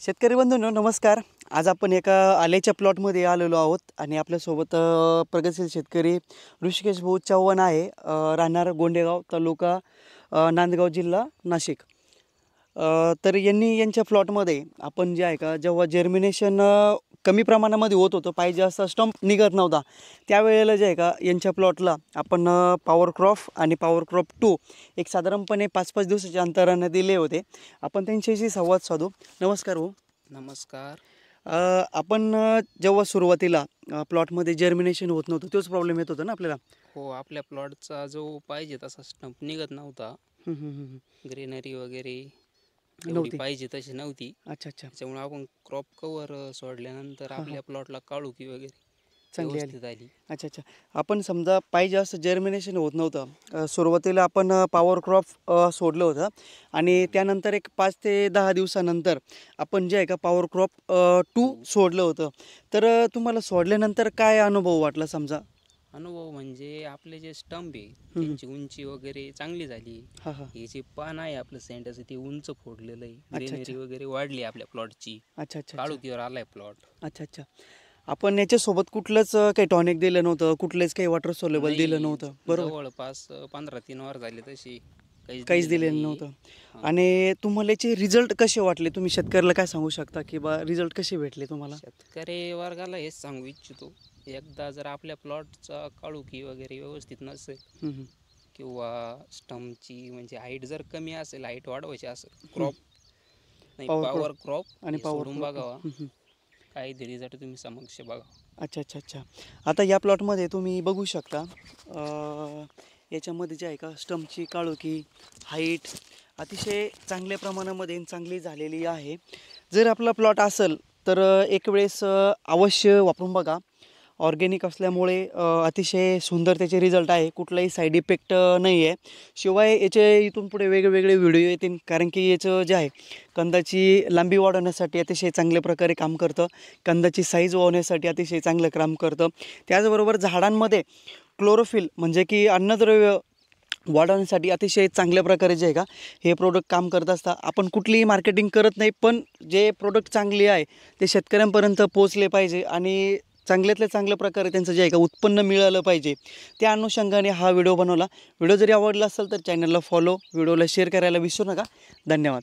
शेतकरी बंधूंनो नमस्कार। आज आपण एका आल्याच्या प्लॉटमध्ये आलेलो आहोत आणि आपल्यासोबत प्रगतशील शेतकरी ऋषिकेश भाऊ चव्हाण आहे, राहणार गोंडेगाव, तालुका नांदगाव, जिल्हा नाशिक। तर यांच्या प्लॉटमध्ये आपण जे आहे का जेव्हा जर्मिनेशन कमी प्रमाणामध्ये होत होतं, पाहिजे असं स्टंप निघत नव्हता, त्यावेळेला जे आहे का यांच्या प्लॉटला आपण पॉवर क्रॉप आणि पॉवर क्रॉप 2 एक साधारणपणे 5-5 दिवसाच्या अंतराने दिले होते। आपण त्यांच्याशी संवाद साधू। नमस्कार भाऊ। नमस्कार। आपण जेव्हा सुरुवातीला प्लॉटमध्ये जर्मिनेशन होत नव्हतं, तोच प्रॉब्लेम येत होता ना आपल्याला? हो, आपल्या प्लॉटचा जो पाहिजे तसा स्टंप निघत नव्हता, ग्रीनरी वगैरे एवढी पाहिजे तशी नव्हती। अच्छा, त्यामुळे आपण क्रॉप कव्हर सोडल्यानंतर आपल्या प्लॉटला काळुकी वगैरे चांगली आली। अच्छा, आपण समजा पाहिजे असं जर्मिनेशन होत नव्हतं, सुरुवातीला आपण पॉवर क्रॉप सोडलं होतं आणि त्यानंतर एक 5 ते 10 दिवसानंतर आपण जे आहे का पॉवर क्रॉप 2 सोडलं होतं। तर तुम्हाला सोडल्यानंतर काय अनुभव वाटला? समजा अनुभव म्हणजे आपले जे स्टंप आहे त्यांची उंची वगैरे चांगली झाली। हे जे पान आहे आपलं सेंटरचं ते उंच फोडलेलं आहे, ग्रीनरी वगैरे वाढली आपल्या प्लॉटची। अच्छा, काळुकीवर आलाय प्लॉट। अच्छा, आपण याच्यासोबत कुठलंच काही टॉनिक दिलं नव्हतं, कुठलेच काही वॉटर सोल्युबल दिलं नव्हतं, बरोबर? जवळपास 15-3 वार झाले तशी काहीच दिलेलं नव्हतं। आणि तुम्हाला याचे रिझल्ट कसे वाटले? तुम्ही शेतकऱ्याला काय सांगू शकता की बा रिझल्ट कसे भेटले तुम्हाला? शेतकरी वर्गाला हेच सांगू इच्छितो, एकदा जर आपल्या प्लॉटचा काळुकी वगैरे व्यवस्थित नसेल किंवा स्टंपची म्हणजे हाईट जर कमी असेल, हाईट वाढवायची असेल, क्रॉप नाही पॉवर क्रॉप आणि सोडून बघावा, काही रिझल्ट तुम्ही समक्ष बघा। अच्छा, आता या प्लॉटमध्ये तुम्ही बघू शकता, याच्यामध्ये जे आहे का स्टंपची काळोखी, हाईट अतिशय चांगल्या प्रमाणामध्ये चांगली झालेली आहे। जर आपला प्लॉट असेल तर एक वेळेस अवश्य वापरून बघा। ऑर्गॅनिक असल्यामुळे अतिशय सुंदर त्याचे रिझल्ट आहे, कुठलाही साईड इफेक्ट नाही आहे। शिवाय याचे इथून पुढे वेगवेगळे व्हिडिओ येतील, कारण की याचं जे आहे कंदाची लांबी वाढवण्यासाठी अतिशय चांगल्या प्रकारे काम करतं, कंदाची साईज वाढवण्यासाठी अतिशय चांगलं काम करतं। त्याचबरोबर झाडांमध्ये क्लोरोफिल म्हणजे की अन्नद्रव्य वाढवण्यासाठी अतिशय चांगल्या प्रकारे जे आहे का हे प्रोडक्ट काम करत असतात। आपण कुठलीही मार्केटिंग करत नाही, पण जे प्रोडक्ट चांगले आहे ते शेतकऱ्यांपर्यंत पोहोचले पाहिजे आणि चांगल्यातल्या चांगल्या प्रकारे त्यांचं जे आहे का उत्पन्न मिळालं पाहिजे, त्या अनुषंगाने हा व्हिडिओ बनवला। व्हिडिओ जरी आवडला असेल तर चॅनलला फॉलो, व्हिडिओला शेअर करायला विसरू नका। धन्यवाद।